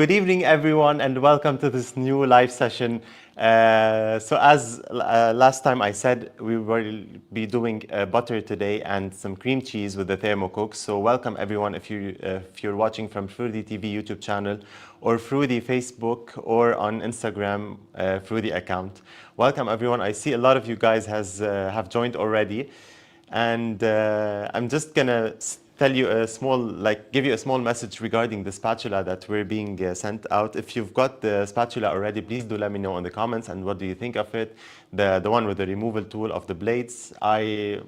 Good evening, everyone, and welcome to this new live session. So as last time I said, we will be doing butter today and some cream cheese with the Thermocook. So welcome, everyone, if you're watching from Froothie TV YouTube channel or Froothie Facebook or on Instagram Froothie account. Welcome, everyone. I see a lot of you guys have joined already. And I'm just gonna tell you give you a small message regarding the spatula that we're being sent out. If you've got the spatula already, please do let me know in the comments and what do you think of it. The one with the removal tool of the blades. I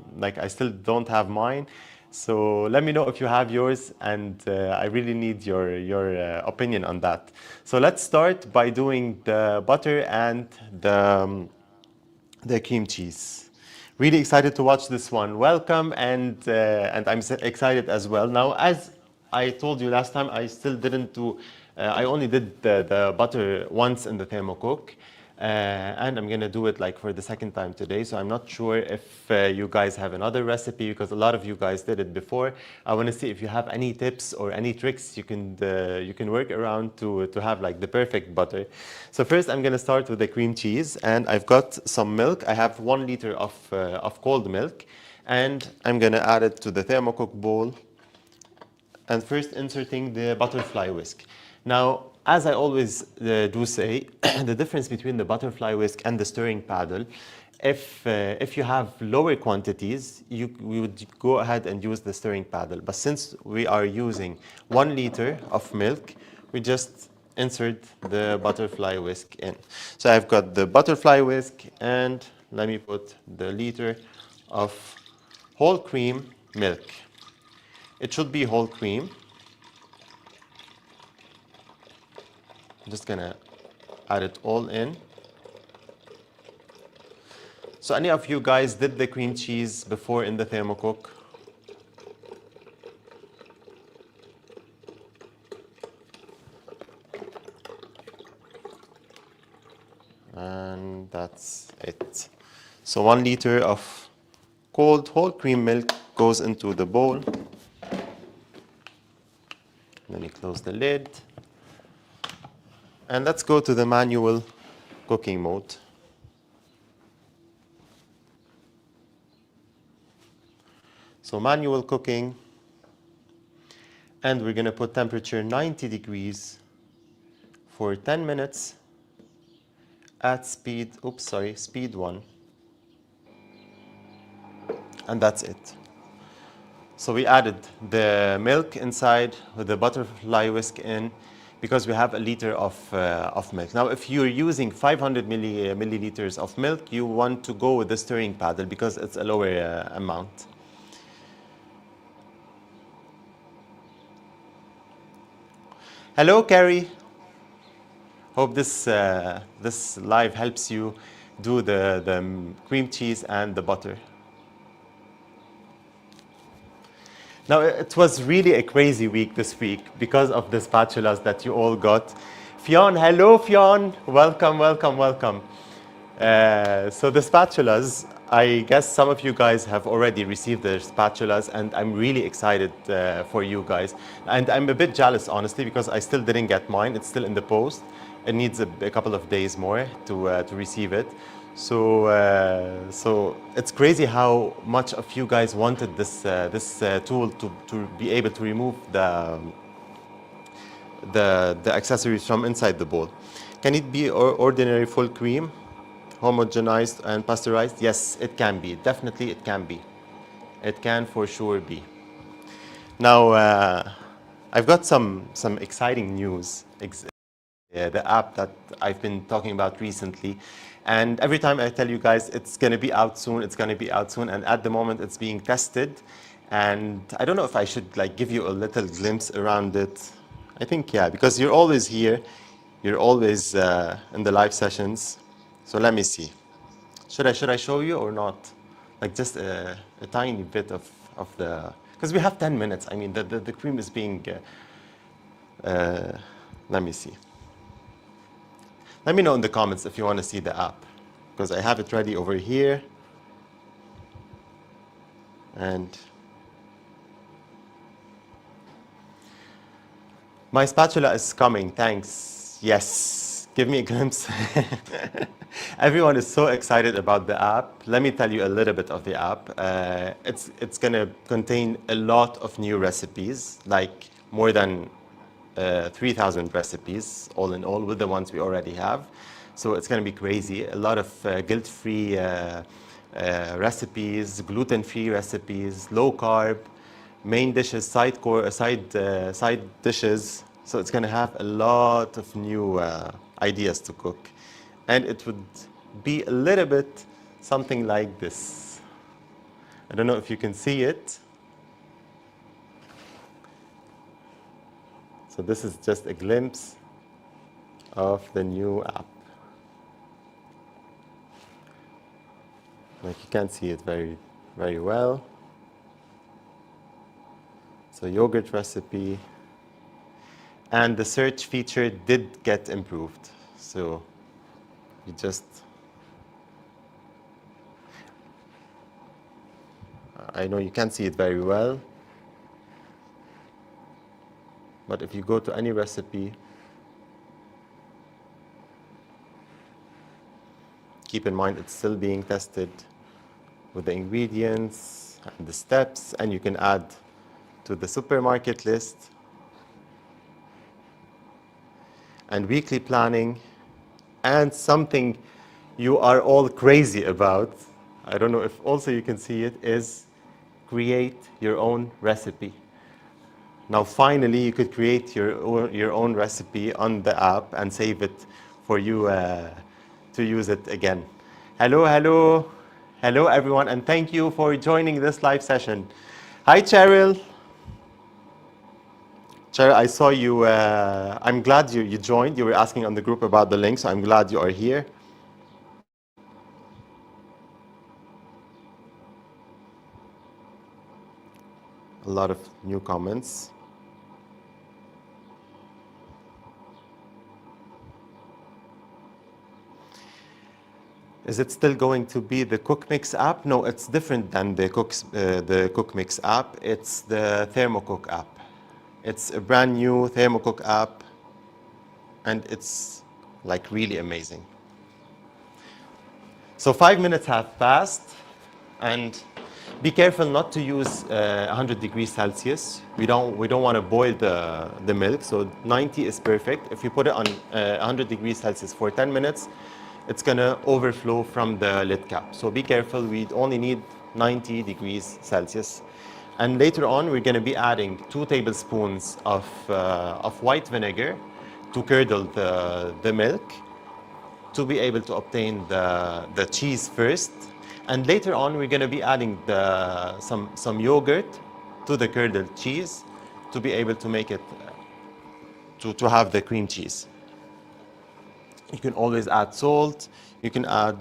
still don't have mine. So let me know if you have yours, and I really need your opinion on that. So let's start by doing the butter and the cream cheese. Really excited to watch this one. Welcome, and I'm excited as well. Now, as I told you last time, I still didn't do. I only did the butter once in the Thermocook, and I'm gonna do it like for the second time today. So I'm not sure if you guys have another recipe, because a lot of you guys did it before. I want to see if you have any tips or any tricks you can work around to have like the perfect butter. So first I'm gonna start with the cream cheese, and I've got some milk. I have 1 liter of cold milk, and I'm gonna add it to the Thermocook bowl. And first inserting the butterfly whisk. Now, as I always do say, the difference between the butterfly whisk and the stirring paddle, if you have lower quantities, we would go ahead and use the stirring paddle. But since we are using 1 liter of milk, we just insert the butterfly whisk in. So I've got the butterfly whisk, and let me put the liter of whole cream milk. It should be whole cream. I'm just gonna add it all in. So any of you guys did the cream cheese before in the Thermocook? And that's it. So 1 liter of cold whole cream milk goes into the bowl. Let me close the lid. And let's go to the manual cooking mode. So manual cooking, and we're gonna put temperature 90 degrees for 10 minutes at speed 1. And that's it. So we added the milk inside with the butterfly whisk in, because we have 1 liter of milk. Now, if you're using 500 milliliters of milk, you want to go with the stirring paddle because it's a lower amount. Hello, Carrie. Hope this live helps you do the cream cheese and the butter. Now, it was really a crazy week this week because of the spatulas that you all got. Fionn, hello, Fionn. Welcome, welcome, welcome. So the spatulas, I guess some of you guys have already received their spatulas, and I'm really excited for you guys. And I'm a bit jealous, honestly, because I still didn't get mine. It's still in the post. It needs a couple of days more to receive it. So it's crazy how much of you guys wanted this tool to be able to remove the accessories from inside the bowl. Can it be ordinary full cream, homogenized and pasteurized? Yes, it can be. Definitely, it can be. It can for sure be. Now, I've got some exciting news. The app that I've been talking about recently. And every time I tell you guys it's going to be out soon, it's going to be out soon. And at the moment it's being tested. And I don't know if I should like give you a little glimpse around it. I think, yeah, because you're always here. You're always in the live sessions. So let me see. Should I show you or not? Like just a tiny bit of the, because we have 10 minutes. I mean, the cream is being, let me see. Let me know in the comments if you want to see the app, because I have it ready over here. And My spatula is coming, thanks. Yes, give me a glimpse. Everyone is so excited about the app. Let me tell you a little bit of the app. It's gonna contain a lot of new recipes, like more than 3,000 recipes, all in all, with the ones we already have. So it's gonna be crazy. A lot of guilt-free recipes, gluten-free recipes, low carb, main dishes, side dishes. So it's going to have a lot of new ideas to cook, and it would be a little bit something like this. I don't know if you can see it. So this is just a glimpse of the new app. Like you can't see it very well. So yogurt recipe. And the search feature did get improved. So you just, I know you can't see it very well, but if you go to any recipe, keep in mind it's still being tested with the ingredients and the steps, and you can add to the supermarket list. And weekly planning, and something you are all crazy about, I don't know if also you can see it, is create your own recipe. Now finally you could create your own recipe on the app and save it for you to use it again. Hello everyone, and thank you for joining this live session. Hi Cheryl. Cheryl, I saw you. I'm glad you joined. You were asking on the group about the link, so I'm glad you are here. A lot of new comments. Is it still going to be the CookMix app? No, it's different than the CookMix app. It's the Thermocook app. It's a brand new Thermocook app, and it's like really amazing. So 5 minutes have passed, and be careful not to use 100 degrees Celsius. We don't want to boil the milk, so 90 is perfect. If you put it on 100 degrees Celsius for 10 minutes, it's gonna overflow from the lid cap. So be careful, we only need 90 degrees Celsius. And later on, we're gonna be adding 2 tablespoons of white vinegar to curdle the milk, to be able to obtain the cheese first. And later on, we're gonna be adding some yogurt to the curdled cheese to be able to make it, to have the cream cheese. You can always add salt. You can add,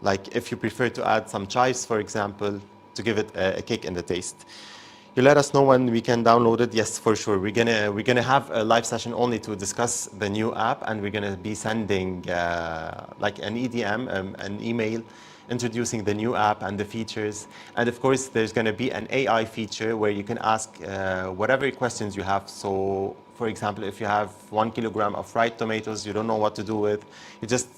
like if you prefer to add some chives, for example, to give it a kick in the taste. You let us know when we can download it. Yes, for sure. We're gonna have a live session only to discuss the new app, and we're gonna be sending like an EDM, an email introducing the new app and the features. And of course, there's gonna be an AI feature where you can ask whatever questions you have. So, for example, if you have 1 kilogram of fried tomatoes, you don't know what to do with, you just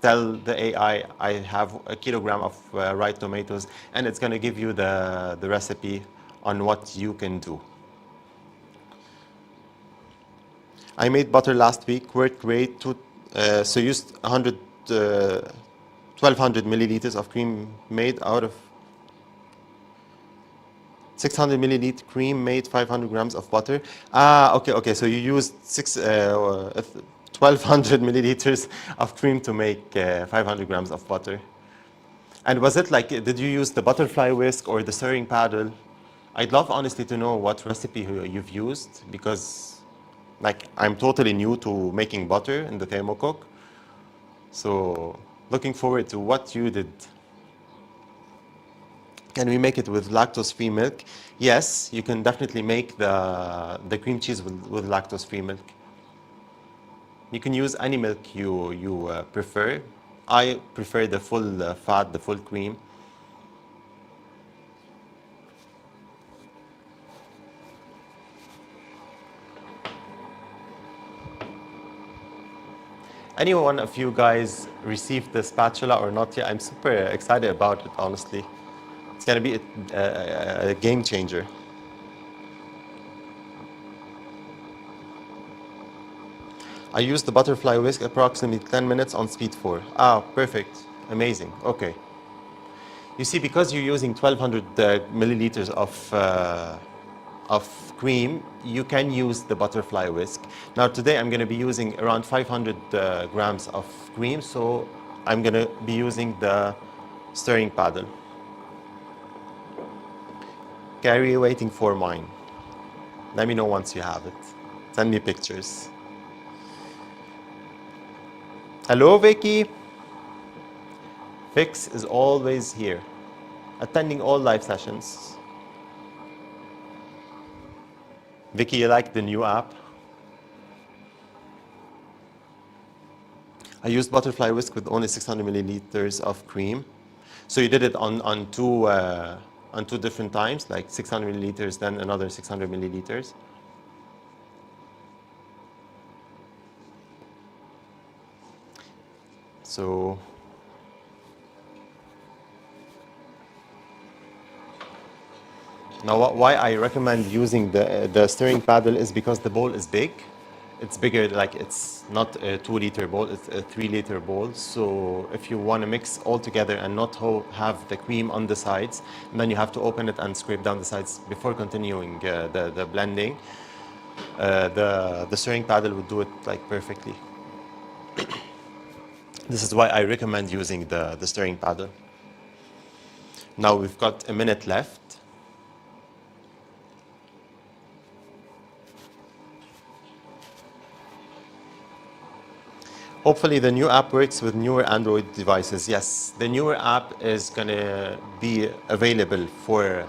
tell the AI, I have a kilogram of fried tomatoes, and it's gonna give you the recipe on what you can do. I made butter last week, worked great. So used 1,200 milliliters of cream made out of 600 milliliter cream made 500 grams of butter. Okay. So you used 1,200 milliliters of cream to make 500 grams of butter. And was it like, did you use the butterfly whisk or the stirring paddle? I'd love honestly to know what recipe you've used, because like I'm totally new to making butter in the Thermocook. So looking forward to what you did. Can we make it with lactose-free milk? Yes, you can definitely make the cream cheese with lactose-free milk. You can use any milk you prefer. I prefer the full fat, the full cream. Any one of you guys received the spatula or not yet? I'm super excited about it, honestly. It's gonna be a game changer. I used the butterfly whisk approximately 10 minutes on speed 4. Ah, perfect. Amazing. Okay. You see, because you're using 1200 milliliters of cream, you can use the butterfly whisk. Now today I'm going to be using around 500 grams of cream, so I'm going to be using the stirring paddle. Carrie, waiting for mine. Let me know once you have it. Send me pictures. Hello, Vicky. Fix is always here, attending all live sessions. Vicky, you like the new app? I used butterfly whisk with only 600 milliliters of cream. So you did it on two different times, like 600 milliliters, then another 600 milliliters. So now why I recommend using the stirring paddle is because the bowl is big. It's bigger, like it's not a 2-liter bowl, it's a 3-liter bowl. So if you want to mix all together and not have the cream on the sides, and then you have to open it and scrape down the sides before continuing the blending, the stirring paddle would do it like perfectly. This is why I recommend using the stirring paddle. Now we've got a minute left. Hopefully the new app works with newer Android devices. Yes, the newer app is going to be available for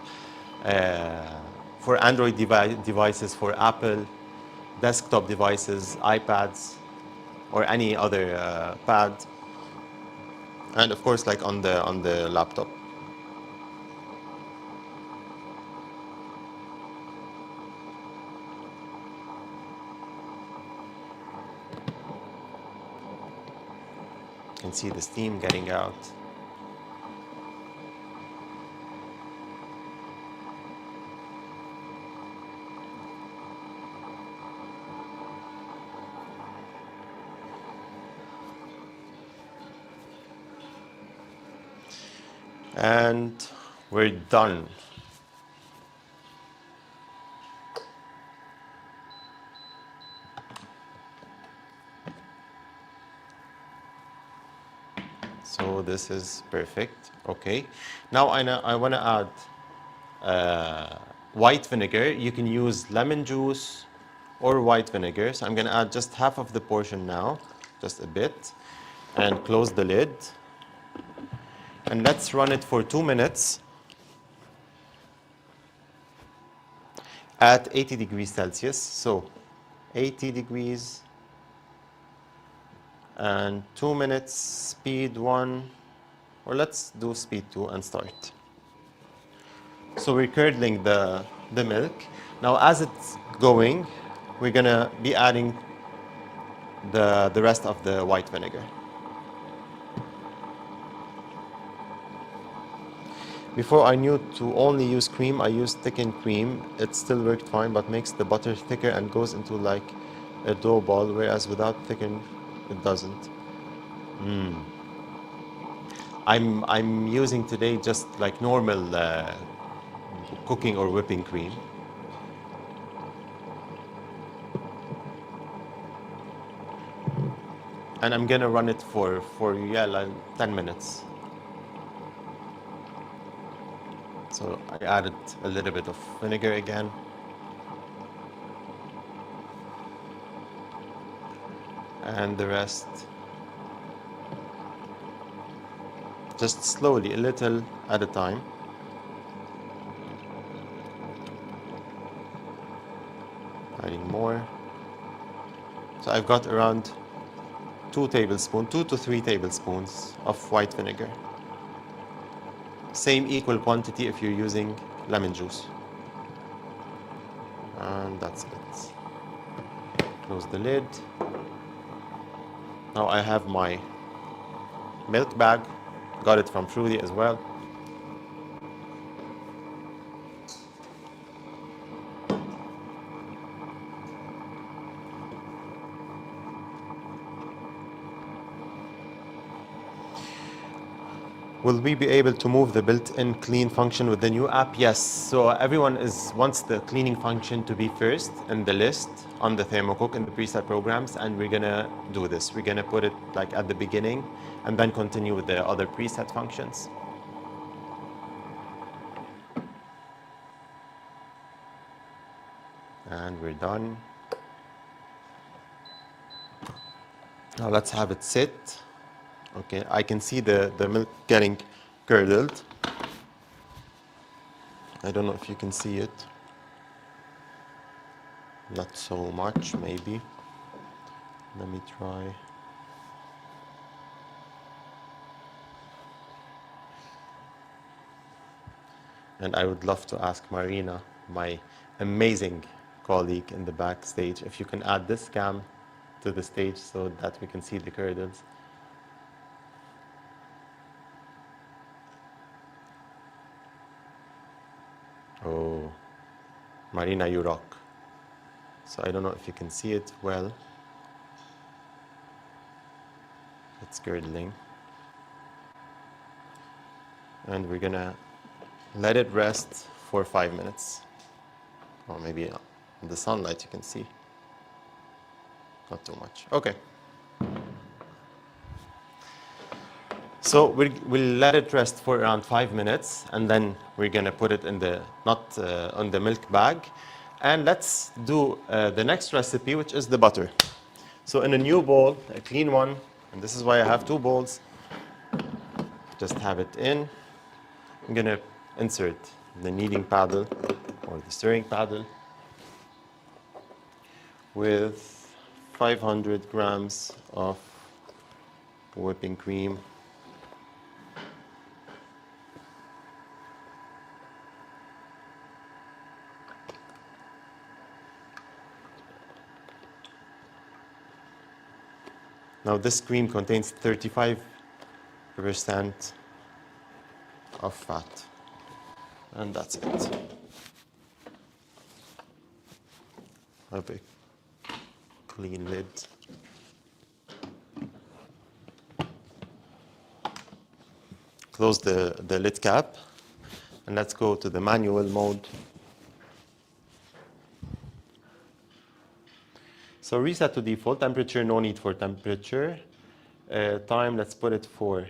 Android devices, for Apple desktop devices, iPads, or any other pad, and of course, like on the laptop. You can see the steam getting out. And we're done. So this is perfect. Okay. Now I want to add white vinegar. You can use lemon juice or white vinegar. So I'm going to add just half of the portion now, just a bit, and close the lid. And let's run it for 2 minutes at 80 degrees Celsius. So 80 degrees and 2 minutes, speed 1, or let's do speed 2 and start. So we're curdling the milk. Now as it's going, we're gonna be adding the rest of the white vinegar. Before I knew to only use cream, I used thickened cream. It still worked fine, but makes the butter thicker and goes into like a dough ball, whereas without thickened, it doesn't. I'm using today just like normal cooking or whipping cream. And I'm gonna run it for yeah, like 10 minutes. So I added a little bit of vinegar again. And the rest, just slowly, a little at a time. Adding more. So I've got around 2 to 3 tablespoons of white vinegar. Same equal quantity if you're using lemon juice. And that's it. Close the lid. Now I have my milk bag, got it from Froothie as well. Will we be able to move the built-in clean function with the new app? Yes. So everyone wants the cleaning function to be first in the list on the Thermocook in the preset programs, and we're gonna do this. We're gonna put it like at the beginning, and then continue with the other preset functions. And we're done. Now let's have it sit. Okay, I can see the milk getting curdled. I don't know if you can see it. Not so much, maybe. Let me try. And I would love to ask Marina, my amazing colleague in the backstage, if you can add this cam to the stage so that we can see the curdles. Oh, Marina, you rock. So I don't know if you can see it well. It's curdling. And we're gonna let it rest for 5 minutes. Or maybe in the sunlight you can see. Not too much. Okay. So we'll let it rest for around 5 minutes, and then we're gonna put it in the, not on the milk bag. And let's do the next recipe, which is the butter. So in a new bowl, a clean one, and this is why I have 2 bowls, just have it in. I'm gonna insert the kneading paddle or the stirring paddle with 500 grams of whipping cream. Now this cream contains 35% of fat, and that's it. Have a clean lid. Close the lid cap, and let's go to the manual mode. So reset to default temperature, no need for temperature. Time, let's put it for,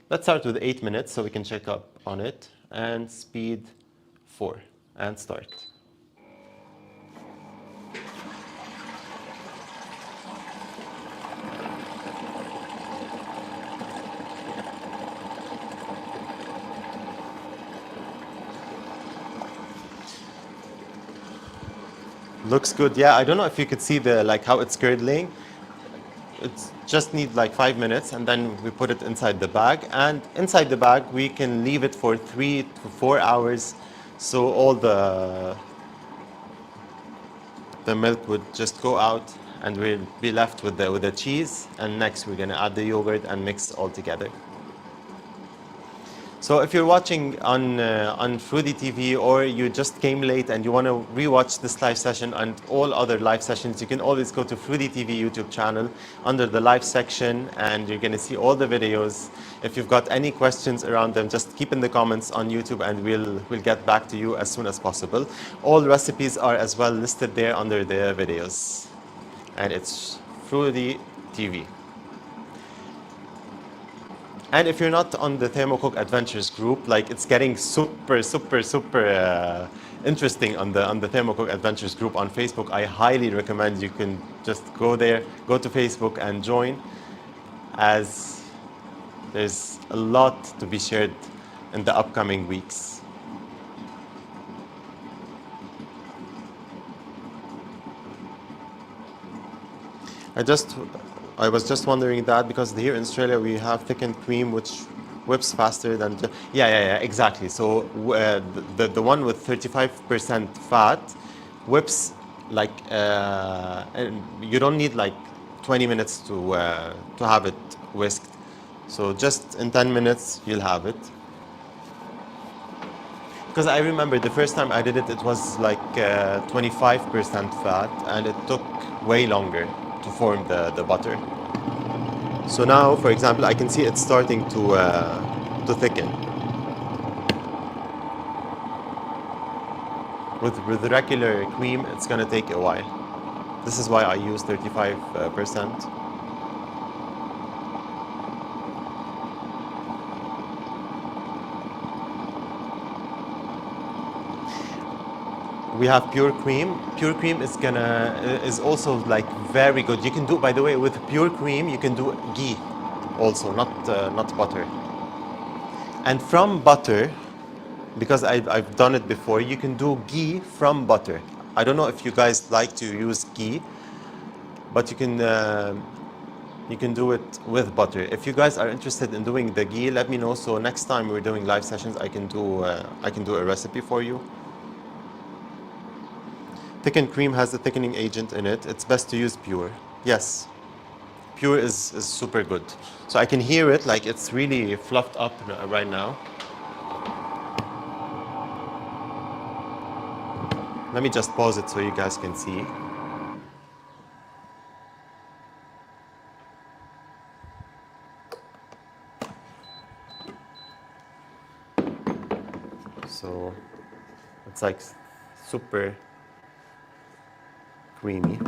let's start with 8 minutes so we can check up on it. And speed 4, and start. Looks good. Yeah, I don't know if you could see the how it's curdling. It just needs like 5 minutes, and then we put it inside the bag. And inside the bag, we can leave it for 3 to 4 hours, so all the milk would just go out, and we'll be left with the cheese. And next, we're gonna add the yogurt and mix all together. So if you're watching on Froothie TV, or you just came late and you want to rewatch this live session and all other live sessions, you can always go to Froothie TV YouTube channel under the live section, and you're going to see all the videos. If you've got any questions around them, just keep in the comments on YouTube, and we'll get back to you as soon as possible. All recipes are as well listed there under the videos, and it's Froothie TV. And if you're not on the Thermocook Adventures group, it's getting super interesting on the Thermocook Adventures group on Facebook. I highly recommend you can just go there, go to Facebook and join, as there's a lot to be shared in the upcoming weeks. I was just wondering that, because here in Australia we have thickened cream which whips faster than yeah, exactly. So the one with 35% fat whips and you don't need 20 minutes to have it whisked. So just in 10 minutes, you'll have it. Because I remember the first time I did it, it was like 25% fat, and it took way longer to form the butter. So now, for example, I can see it's starting to thicken. With regular cream, it's gonna take a while. This is why I use 35%. We have pure cream. Pure cream is also like very good. You can do, by the way, with pure cream, you can do ghee also, not butter. And from butter, because I've done it before, you can do ghee from butter. I don't know if you guys like to use ghee, but you can do it with butter. If you guys are interested in doing the ghee, let me know. So next time we're doing live sessions, I can do a recipe for you. Thickened cream has a thickening agent in it. It's best to use pure. Yes, pure is super good. So I can hear it, like it's really fluffed up right now. Let me just pause it so you guys can see. So it's like super creamy.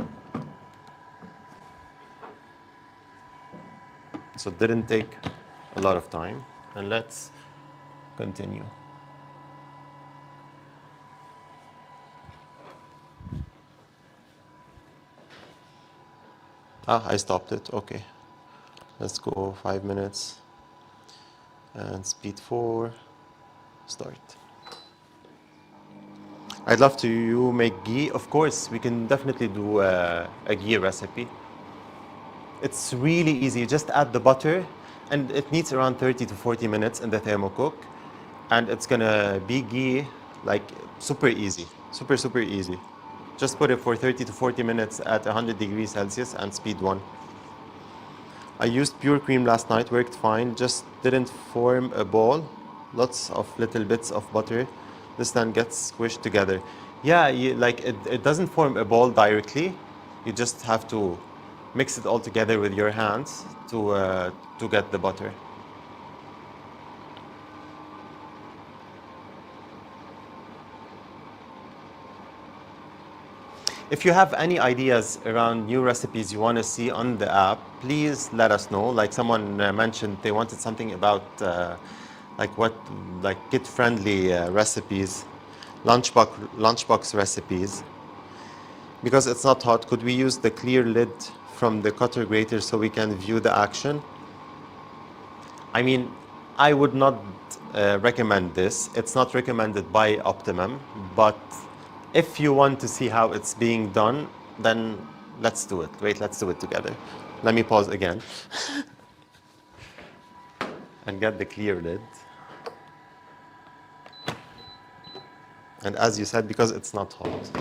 So it didn't take a lot of time. And let's continue. I stopped it. Okay. Let's go 5 minutes. And speed 4. Start. I'd love to you make ghee. Of course, we can definitely do a ghee recipe. It's really easy. You just add the butter, and it needs around 30 to 40 minutes in the thermocook. And it's gonna be ghee, like super easy, super easy. Just put it for 30 to 40 minutes at 100 degrees Celsius and speed 1. I used pure cream last night, worked fine, just didn't form a ball. Lots of little bits of butter. This then gets squished together. Yeah, it doesn't form a ball directly. You just have to mix it all together with your hands to get the butter. If you have any ideas around new recipes you want to see on the app, please let us know. Like someone mentioned, they wanted something about like kid-friendly recipes, lunchbox recipes. Because it's not hot, could we use the clear lid from the cutter grater so we can view the action? I mean, I would not recommend this. It's not recommended by Optimum, but if you want to see how it's being done, then let's do it. Wait, let's do it together. Let me pause again and get the clear lid. And as you said, because it's not hot.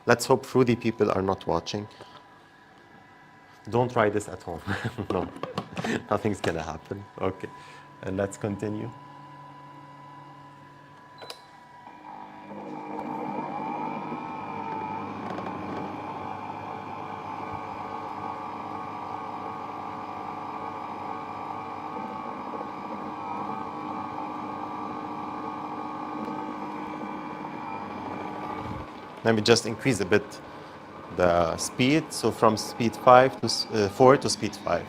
Let's hope fruity people are not watching. Don't try this at home. No, nothing's gonna happen. Okay, and let's continue. Let me just increase a bit the speed. So from speed 5 to 4 to speed 5.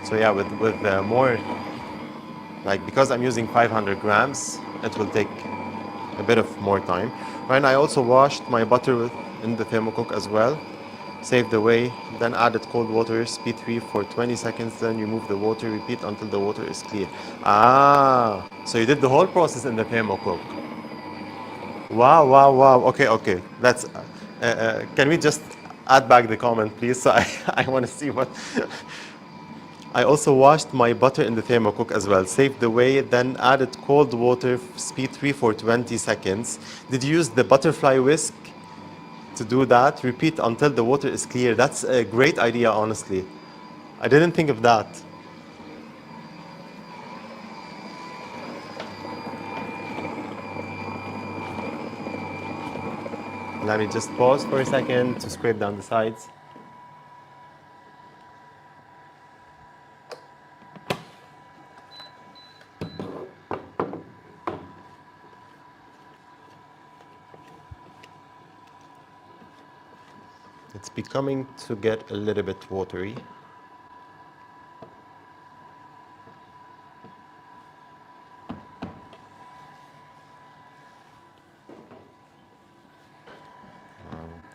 So yeah, with more, like because I'm using 500 grams, it will take a bit of more time. And I also washed my butter in the thermocook as well. Saved away, then added cold water, speed 3 for 20 seconds, then remove the water, repeat until the water is clear. Ah, so you did the whole process in the thermocook. Wow. Okay. Can we just add back the comment, please. So I want to see what. I also washed my butter in the thermocook as well. Saved the way, then added cold water, speed 3 for 20 seconds. Did you use the butterfly whisk to do that? Repeat until the water is clear. That's a great idea, honestly. I didn't think of that. Let me just pause for a second to scrape down the sides. It's becoming to get a little bit watery.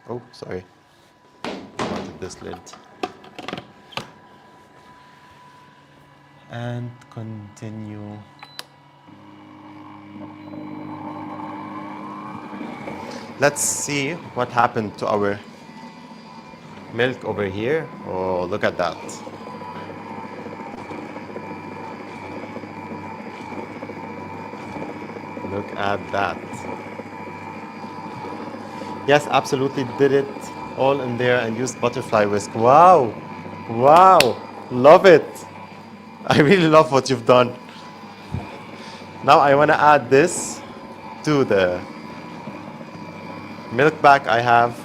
Oh, sorry. Wanted this lid. And continue. Let's see what happened to our milk over here. Oh, look at that. Look at that. Yes, absolutely did it all in there and used butterfly whisk. Wow. Wow. Love it. I really love what you've done. Now I want to add this to the milk bag I have.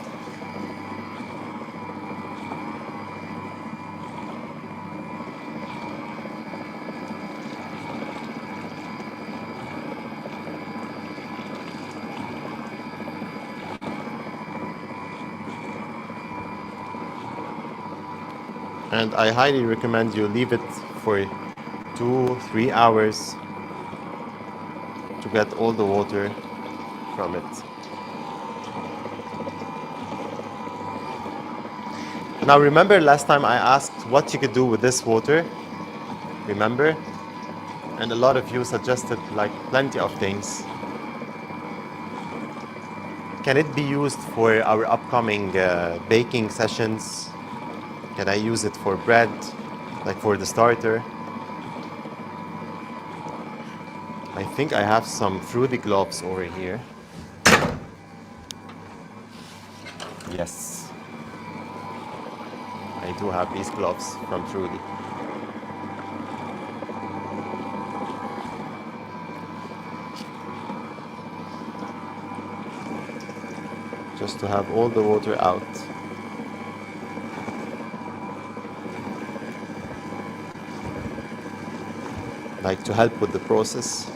And I highly recommend you leave it for 2-3 hours to get all the water from it. Now remember last time I asked what you could do with this water? Remember? And a lot of you suggested like plenty of things. Can it be used for our upcoming baking sessions? Can I use it for bread, like for the starter? I think I have some froothie gloves over here. Yes. I do have these gloves from Fruity. Just to have all the water out. Like to help with the process.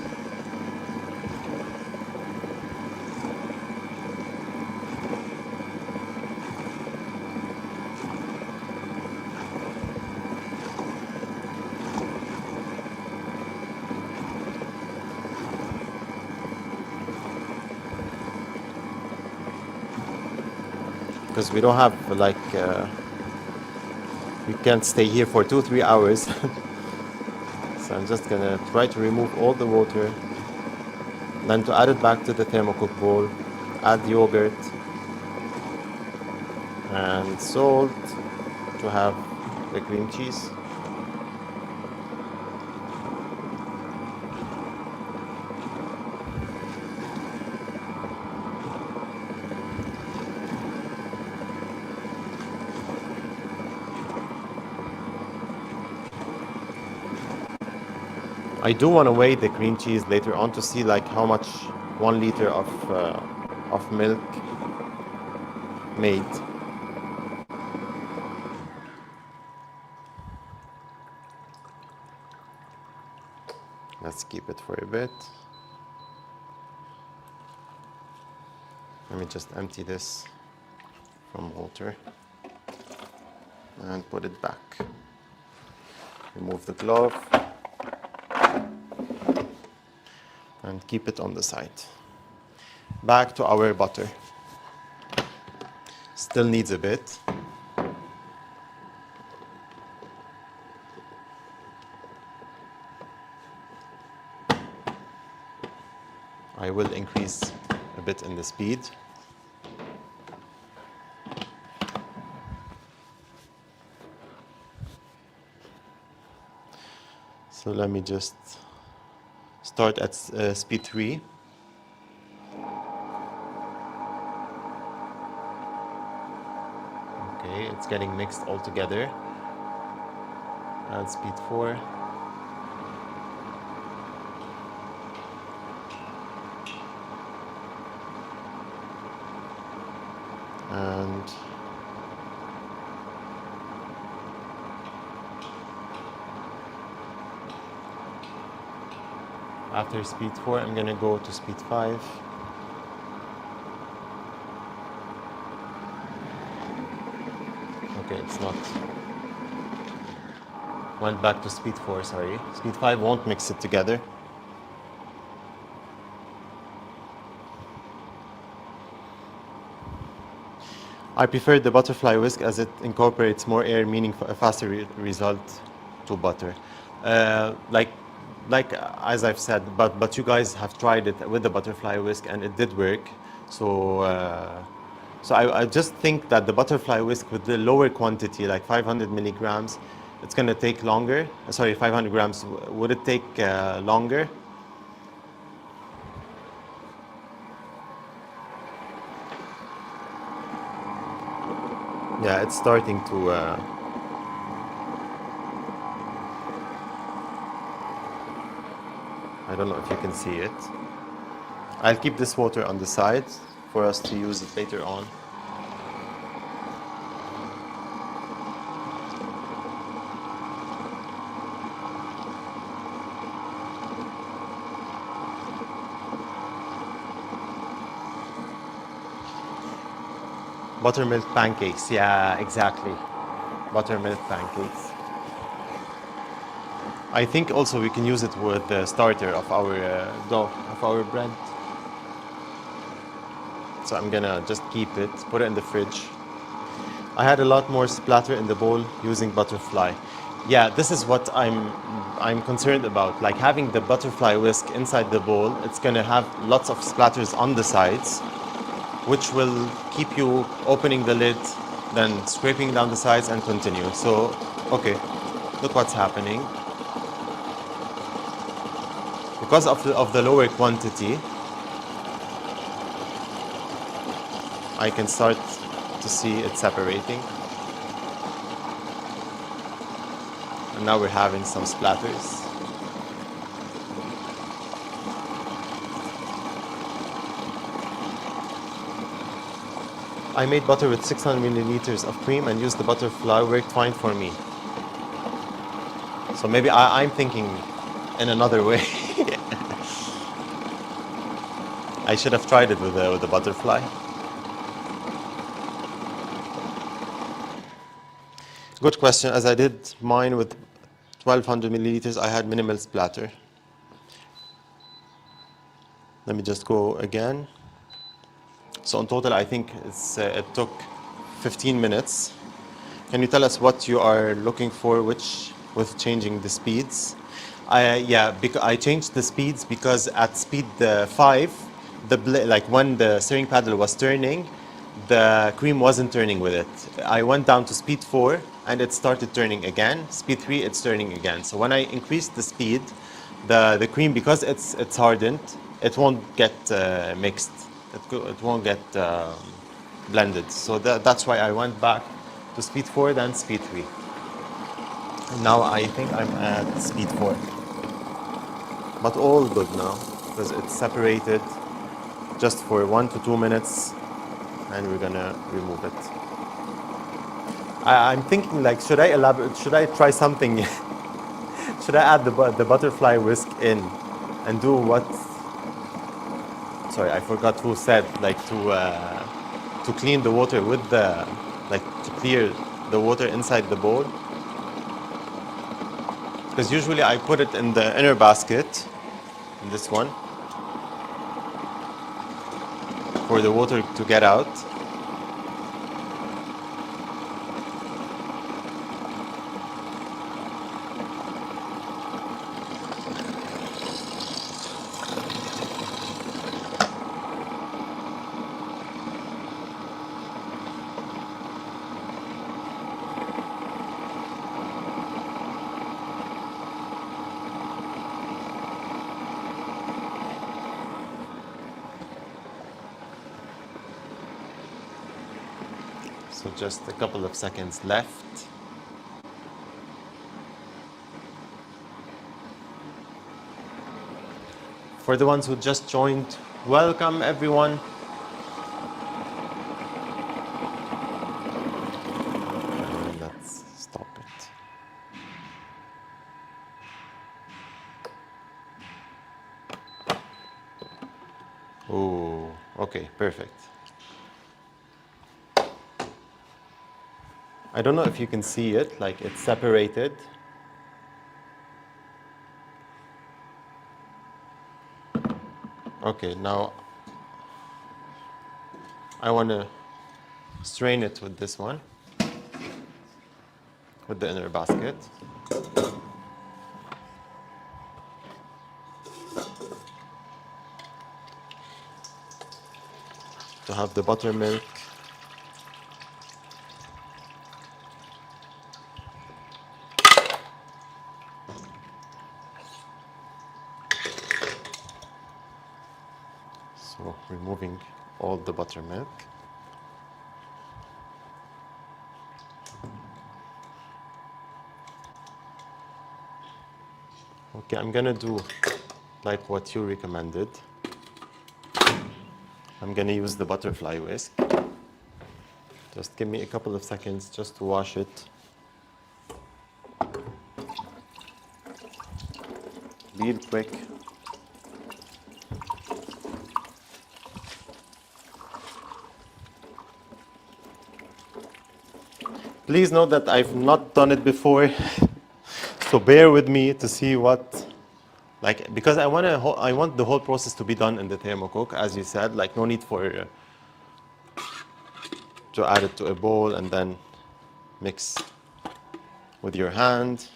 Because we don't have like we can't stay here for 2-3 hours. So I'm just gonna try to remove all the water, then to add it back to the thermocook bowl, add yogurt and salt to have the cream cheese. I do want to weigh the cream cheese later on to see like how much 1 liter of milk made. Let's keep it for a bit. Let me just empty this from water and put it back. Remove the glove. And keep it on the side. Back to our butter. Still needs a bit. I will increase a bit in the speed. So let me just start at speed 3. Okay, it's getting mixed all together. And speed 4. And after speed 4, I'm gonna go to speed 5. Okay, it's not. Went back to speed 4, sorry. Speed 5 won't mix it together. I prefer the butterfly whisk as it incorporates more air, meaning a faster result to butter. Like as I've said, but you guys have tried it with the butterfly whisk and it did work. So I just think that the butterfly whisk with the lower quantity, like 500 milligrams, it's gonna take longer. Sorry, 500 grams. Would it take longer? Yeah, it's starting to. I don't know if you can see it. I'll keep this water on the side for us to use it later on. Buttermilk pancakes, yeah, exactly. Buttermilk pancakes. I think also we can use it with the starter of our dough, of our bread. So I'm gonna just keep it, put it in the fridge. I had a lot more splatter in the bowl using butterfly. Yeah, this is what I'm concerned about. Like having the butterfly whisk inside the bowl, it's gonna have lots of splatters on the sides, which will keep you opening the lid, then scraping down the sides and continue. So, okay, look what's happening. Because of the lower quantity, I can start to see it separating. And now we're having some splatters. I made butter with 600 milliliters of cream and used the butterfly, worked fine for me. So maybe I'm thinking in another way. I should have tried it with the butterfly. Good question. As I did mine with 1200 milliliters, I had minimal splatter. Let me just go again. So in total, I think it took 15 minutes. Can you tell us what you are looking for, with changing the speeds? I changed the speeds because at speed 5, like when the steering paddle was turning, the cream wasn't turning with it. I went down to speed 4 and it started turning again. Speed 3, it's turning again. So when I increased the speed, the cream, because it's hardened, it won't get mixed. It won't get blended. So that's why I went back to speed 4 than speed 3. And now I think I'm at speed 4. But all good now because it's separated just for 1 to 2 minutes and we're gonna remove it. I'm thinking, like, should I elaborate? Should I try something? Should I add the butterfly whisk in and do what? Sorry, I forgot who said, like, to clean the water with to clear the water inside the bowl. Because usually I put it in the inner basket, in this one, for the water to get out. So just a couple of seconds left. For the ones who just joined, welcome everyone. And let's stop it. Oh, okay, perfect. I don't know if you can see it, like it's separated. Okay, now I want to strain it with this one, with the inner basket. To have the buttermilk. So removing all the buttermilk. Okay, I'm gonna do like what you recommended. I'm gonna use the butterfly whisk. Just give me a couple of seconds just to wash it. Real quick. Please note that I've not done it before, so bear with me to see what, like, because I want the whole process to be done in the thermocook, as you said, like no need for to add it to a bowl and then mix with your hand.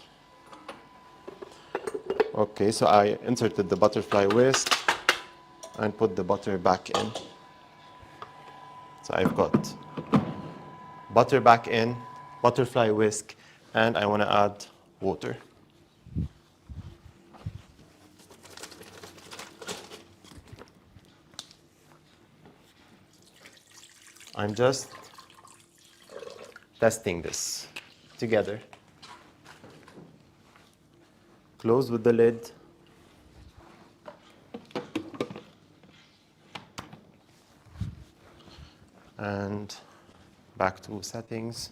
Okay, so I inserted the butterfly whisk and put the butter back in. So I've got butter back in, butterfly whisk, and I want to add water. I'm just testing this together. Close with the lid. And back to settings.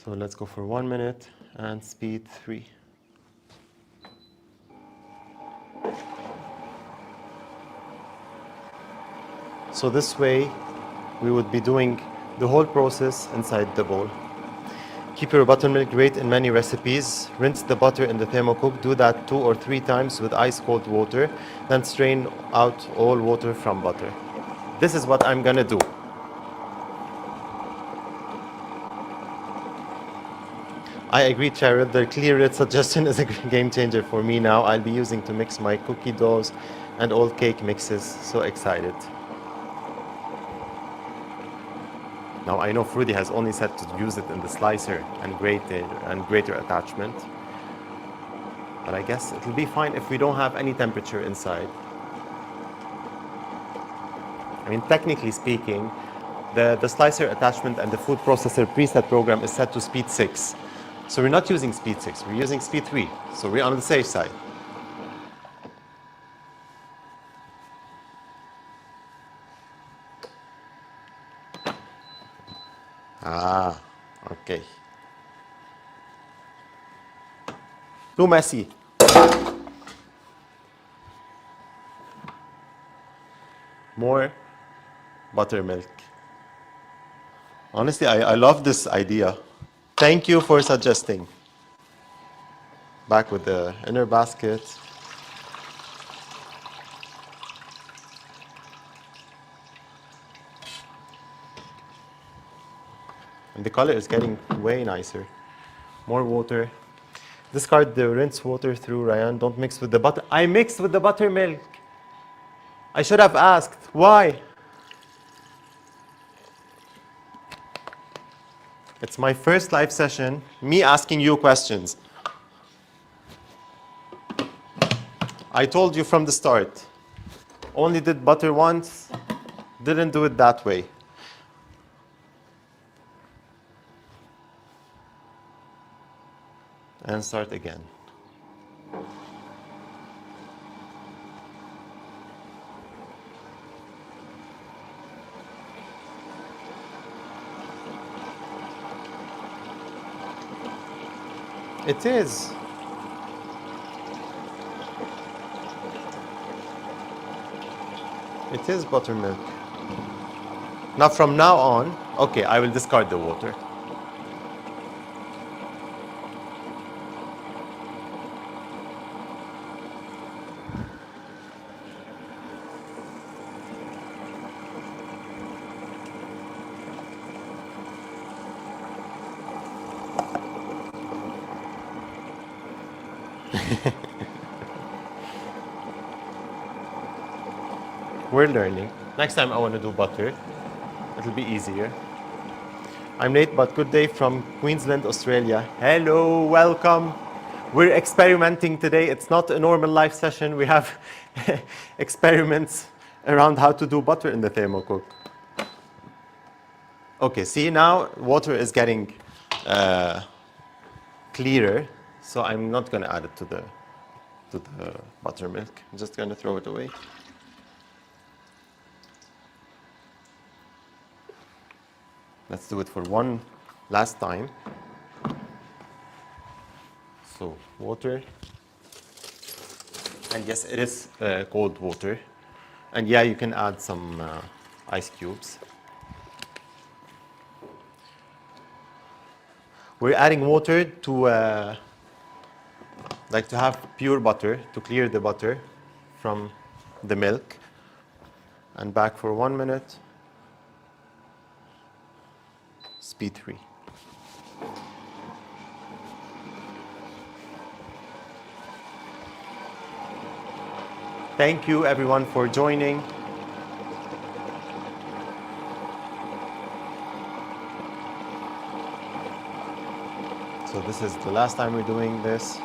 So let's go for 1 minute and speed 3. So this way, we would be doing the whole process inside the bowl. Keep your buttermilk great in many recipes. Rinse the butter in the thermocook. Do that 2 or 3 times with ice cold water. Then strain out all water from butter. This is what I'm gonna do. I agree, Cheryl. The clear red suggestion is a game changer for me now. I'll be using to mix my cookie doughs and all cake mixes. So excited. Now I know Fruity has only said to use it in the slicer and grater attachment. But I guess it'll be fine if we don't have any temperature inside. I mean, technically speaking, the slicer attachment and the food processor preset program is set to speed 6. So we're not using speed 6, we're using speed 3. So we're on the safe side. Ah, okay. Too messy. More buttermilk. Honestly, I love this idea. Thank you for suggesting. Back with the inner basket. And the color is getting way nicer. More water. Discard the rinse water through, Ryan. Don't mix with the butter. I mixed with the buttermilk. I should have asked. Why? It's my first live session, me asking you questions. I told you from the start. Only did butter once, didn't do it that way. And start again. It is. It is buttermilk. Now from now on, okay, I will discard the water. We're learning. Next time I want to do butter. It'll be easier. I'm late, but good day from Queensland, Australia. Hello, welcome. We're experimenting today. It's not a normal live session. We have experiments around how to do butter in the Thermocook. Okay, see now water is getting clearer, so I'm not going to add it to the buttermilk. I'm just going to throw it away. Let's do it for one last time. So water, and yes, it is cold water, and yeah, you can add some ice cubes. We're adding water to like to have pure butter, to clear the butter from the milk, and back for 1 minute. Speed 3. Thank you everyone for joining. So this is the last time we're doing this.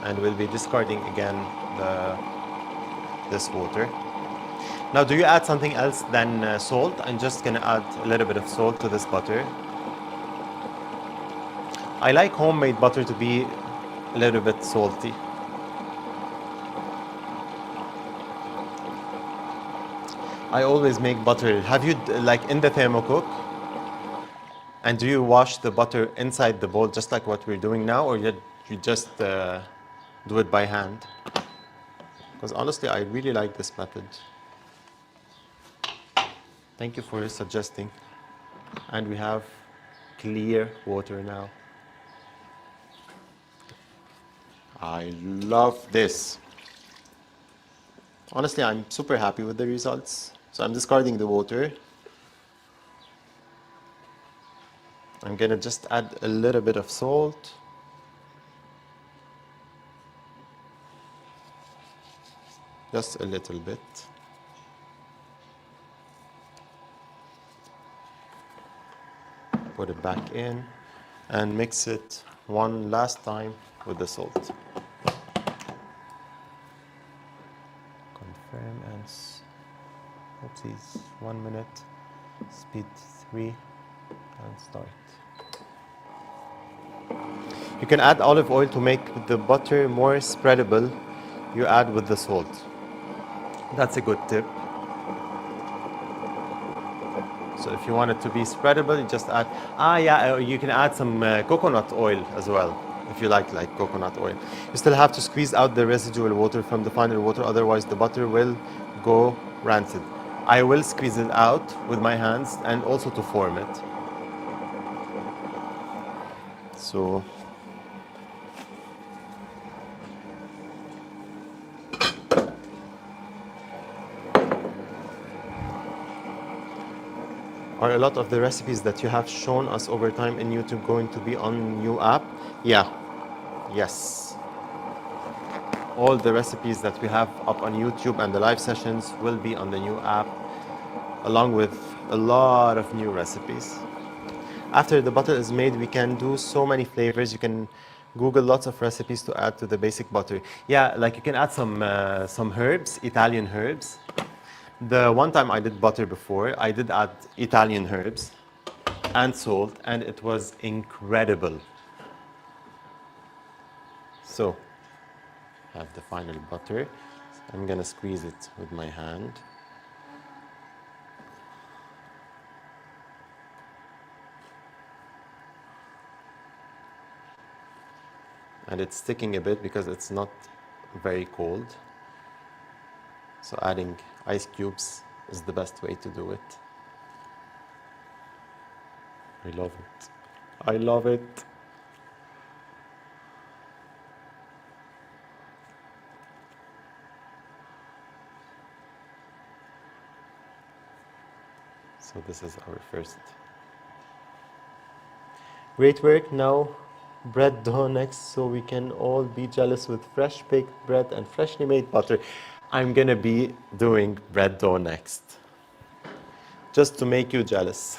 And we'll be discarding again this water. Now, do you add something else than salt? I'm just gonna add a little bit of salt to this butter. I like homemade butter to be a little bit salty. I always make butter. Have you, like in the Thermocook? And do you wash the butter inside the bowl just like what we're doing now, or you just do it by hand? Because honestly, I really like this method. Thank you for suggesting. And we have clear water now. I love this. Honestly, I'm super happy with the results. So I'm discarding the water. I'm gonna just add a little bit of salt. Just a little bit. Put it back in and mix it one last time with the salt. Confirm and oopsies, 1 minute, speed 3, and start. You can add olive oil to make the butter more spreadable. You add with the salt. That's a good tip. So if you want it to be spreadable, you just add, you can add some coconut oil as well, if you like coconut oil. You still have to squeeze out the residual water from the final water, otherwise the butter will go rancid. I will squeeze it out with my hands and also to form it. So are a lot of the recipes that you have shown us over time in YouTube going to be on new app? Yeah. Yes. all the recipes that we have up on YouTube and the live sessions will be on the new app, along with a lot of new recipes. After the butter is made, we can do so many flavors. You can Google lots of recipes to add to the basic butter. Yeah, like you can add some herbs, Italian herbs. The one time I did butter before, I did add Italian herbs and salt, and it was incredible. So, I have the final butter. I'm gonna squeeze it with my hand. And it's sticking a bit because it's not very cold. So adding ice cubes is the best way to do it. I love it. I love it. So this is our first. Great work. Now bread dough next, so we can all be jealous with fresh baked bread and freshly made butter. I'm gonna be doing bread dough next, just to make you jealous.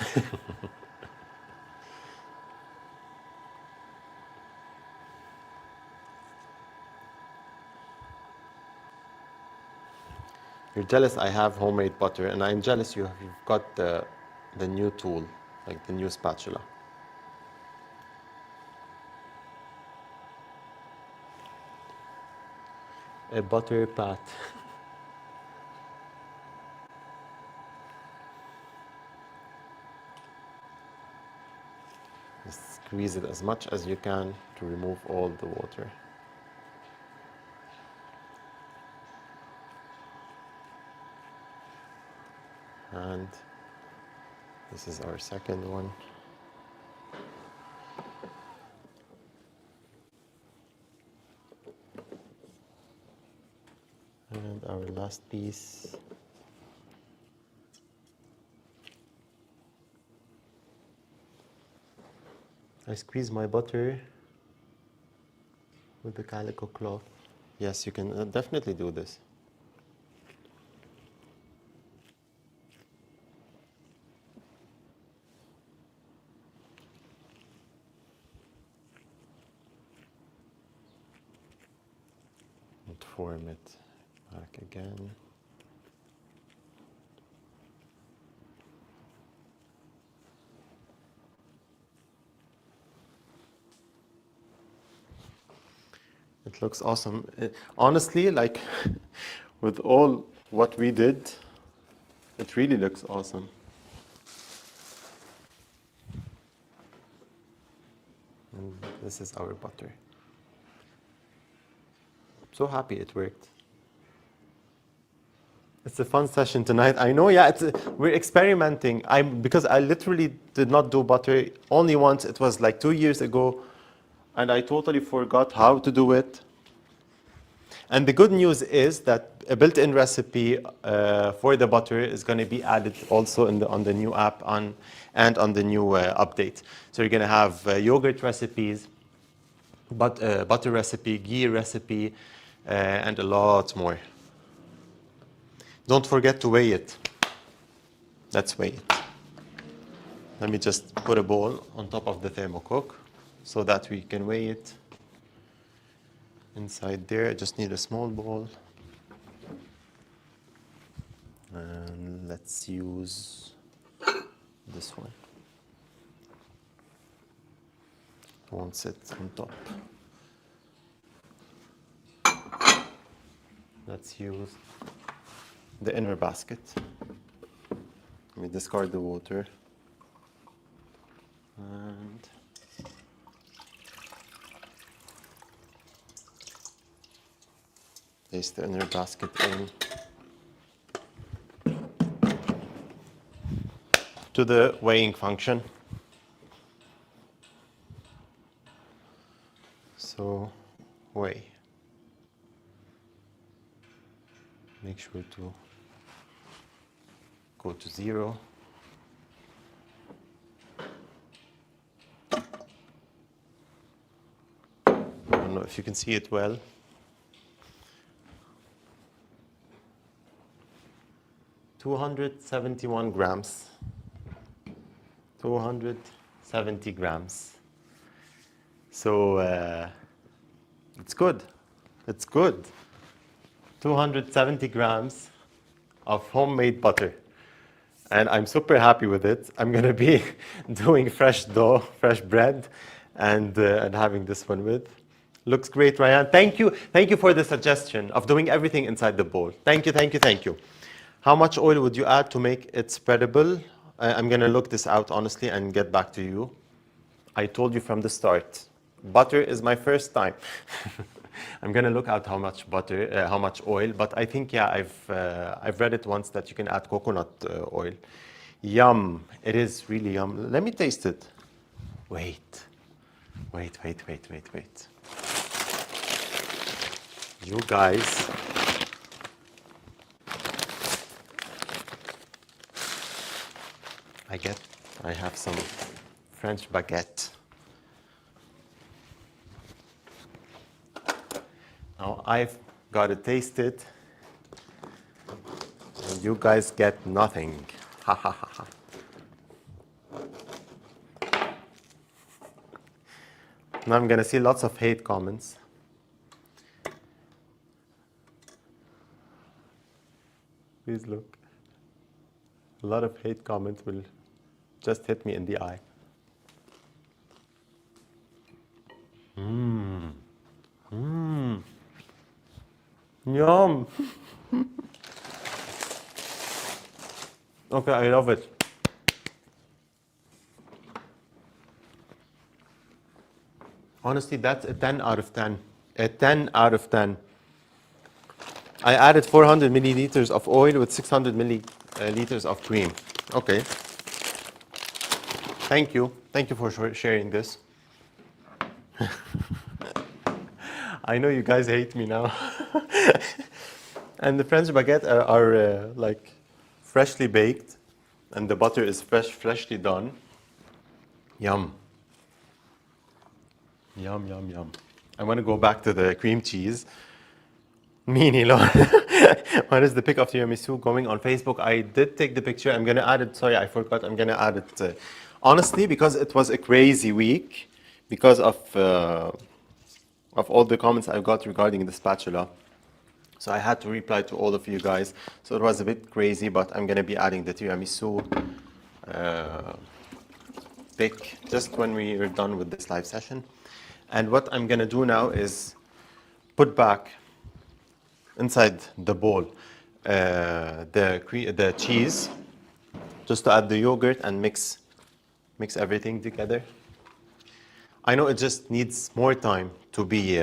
You're jealous I have homemade butter, and I'm jealous you've got the new tool, like the new spatula. A butter pat. Just squeeze it as much as you can to remove all the water. And this is our second one. And our last piece. I squeeze my butter with the calico cloth. Yes, you can definitely do this. And form it back again. It looks awesome. Honestly, like with all what we did, it really looks awesome. And this is our butter. So happy it worked. It's a fun session tonight. I know, yeah, we're experimenting. Because I literally did not do butter only once. It was like 2 years ago, and I totally forgot how to do it. And the good news is that a built-in recipe for the butter is going to be added also on the new app and on the new update. So you're going to have yogurt recipes, butter recipe, ghee recipe, and a lot more. Don't forget to weigh it. Let's weigh it. Let me just put a bowl on top of the thermocook so that we can weigh it. Inside there, I just need a small bowl. And let's use this one. It won't sit on top. Let's use the inner basket. Let me discard the water. And place the inner basket in to the weighing function. So weigh. Make sure to go to 0. I don't know if you can see it well. 271 grams. 270 grams. So it's good. It's good. 270 grams of homemade butter. And I'm super happy with it. I'm going to be doing fresh dough, fresh bread, and having this one with. Looks great, Ryan. Thank you. Thank you for the suggestion of doing everything inside the bowl. Thank you, thank you, thank you. How much oil would you add to make it spreadable? I'm going to look this out, honestly, and get back to you. I told you from the start, butter is my first time. I'm going to look out how much butter, how much oil, but I think, yeah, I've read it once that you can add coconut oil. Yum. It is really yum. Let me taste it. Wait. You guys. I have some French baguette. Now I've got to taste it, and you guys get nothing. Ha ha ha ha. Now I'm gonna see lots of hate comments. Please look. A lot of hate comments will just hit me in the eye. Yum. Okay, I love it. Honestly, that's a 10 out of 10. A 10 out of 10. I added 400 milliliters of oil with 600 milliliters of cream. Okay. Thank you. Thank you for sharing this. I know you guys hate me now. And the French baguette are like freshly baked, and the butter is freshly done. Yum. Yum, yum, yum. I want to go back to the cream cheese. Meanie, what is the pic of tiramisu going on Facebook? I did take the picture. I'm going to add it. Sorry, I forgot. I'm going to add it. Honestly, because it was a crazy week, because of all the comments I got regarding the spatula. So I had to reply to all of you guys. So it was a bit crazy, but I'm going to be adding the tiramisu pic just when we are done with this live session. And what I'm going to do now is put back inside the bowl the cheese, just to add the yogurt and mix everything together. I know it just needs more time to be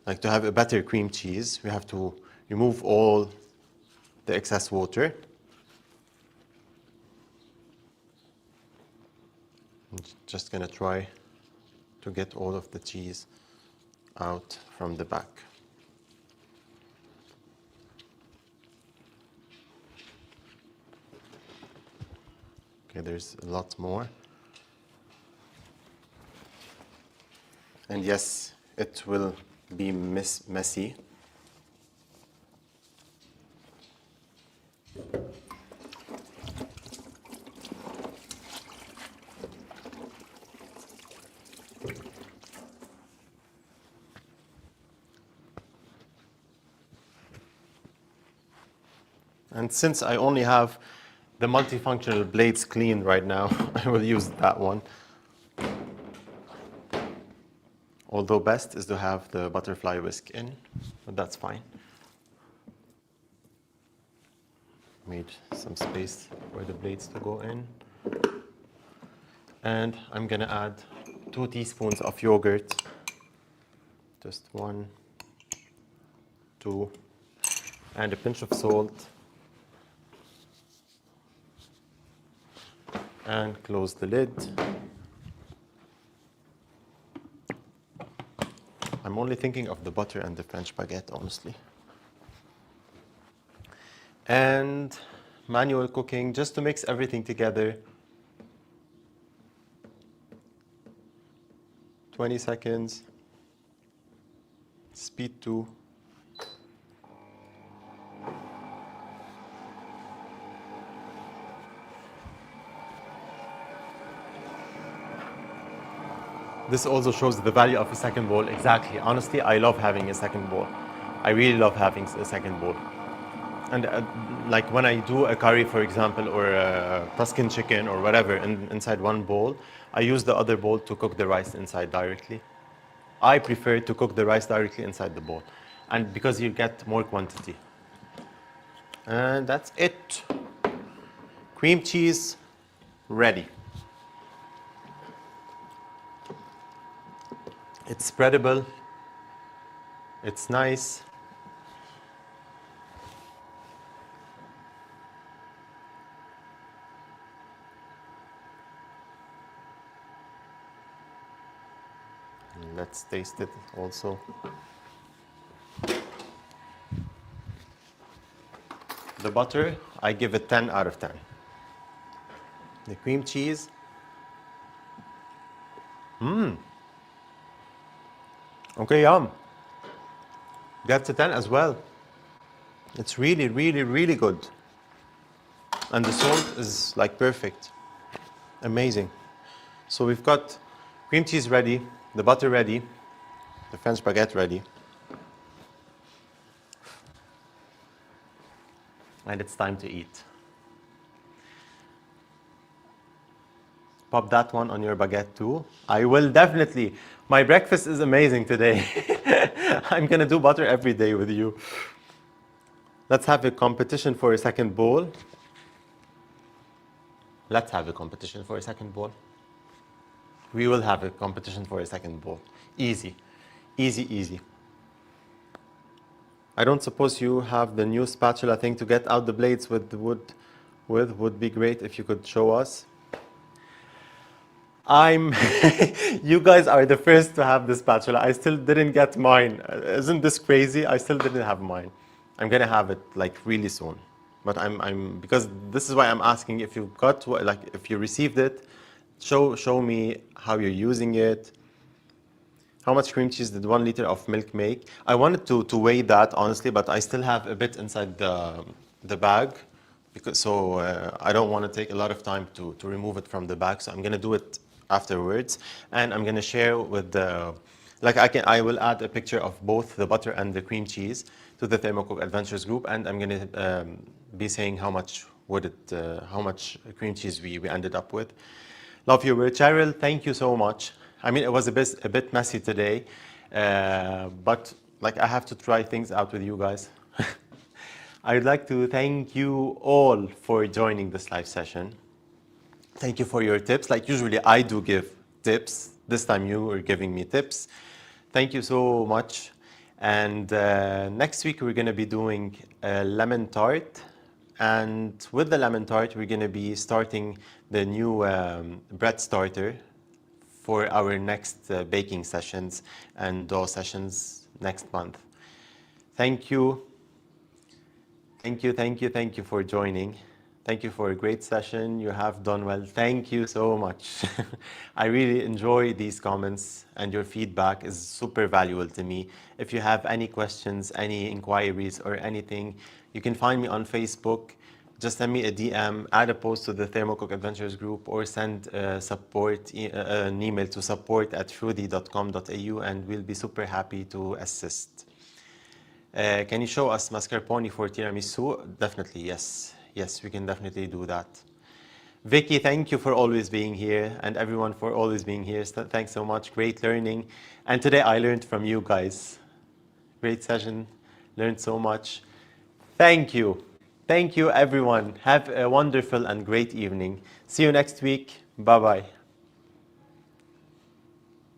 like to have a better cream cheese. We have to remove all the excess water. I'm just gonna try to get all of the cheese out from the back. Okay, there's a lot more. And yes, it will be messy. And since I only have the multifunctional blades clean right now, I will use that one. Although best is to have the butterfly whisk in, but that's fine. Made some space for the blades to go in. And I'm gonna add 2 teaspoons of yogurt. Just 1, 2, and a pinch of salt. And close the lid. I'm only thinking of the butter and the French baguette, honestly. And manual cooking, just to mix everything together. 20 seconds. Speed 2. This also shows the value of a second bowl. Exactly. Honestly, I love having a second bowl. I really love having a second bowl. And like when I do a curry, for example, or a Tuscan chicken or whatever inside one bowl, I use the other bowl to cook the rice inside directly. I prefer to cook the rice directly inside the bowl, and because you get more quantity. And that's it. Cream cheese ready. It's spreadable. It's nice. Let's taste it also. The butter, I give it 10 out of 10. The cream cheese, okay, yum. That's a 10 as well. It's really, really, really good. And the salt is like perfect. Amazing. So we've got cream cheese ready, the butter ready, the French baguette ready. And it's time to eat. Pop that one on your baguette too. I will definitely. My breakfast is amazing today. I'm gonna do butter every day with you. Let's have a competition for a second bowl. Let's have a competition for a second bowl. We will have a competition for a second bowl. Easy, easy, easy. I don't suppose you have the new spatula thing to get out the blades with the wood with. Would be great if you could show us. You guys are the first to have the spatula. I still didn't get mine. Isn't this crazy? I still didn't have mine. I'm gonna have it like really soon. But because this is why I'm asking if you got, like if you received it, show me how you're using it. How much cream cheese did 1 liter of milk make? I wanted to weigh that honestly, but I still have a bit inside the bag, because I don't want to take a lot of time to remove it from the bag. So I'm gonna do it afterwards, and I'm gonna share with the I will add a picture of both the butter and the cream cheese to the Thermocook Adventures group, and I'm gonna be saying how much cream cheese we ended up with. Love your word, Cheryl. Thank you so much. I mean, it was a bit messy today, but like I have to try things out with you guys. I'd like to thank you all for joining this live session. Thank you for your tips. Like usually I do give tips. This time you are giving me tips. Thank you so much. And next week we're gonna be doing a lemon tart. And with the lemon tart, we're gonna be starting the new bread starter for our next baking sessions and dough sessions next month. Thank you. Thank you, thank you, thank you for joining. Thank you for a great session. You have done well. Thank you so much. I really enjoy these comments, and your feedback is super valuable to me. If you have any questions, any inquiries or anything, you can find me on Facebook. Just send me a DM, add a post to the Thermocook Adventures group, or send an email to support@froothie.com.au, and we'll be super happy to assist. Can you show us mascarpone for tiramisu? Definitely, yes. Yes, we can definitely do that. Vicky, thank you for always being here, and everyone for always being here. Thanks so much. Great learning. And today I learned from you guys. Great session. Learned so much. Thank you. Thank you, everyone. Have a wonderful and great evening. See you next week. Bye-bye.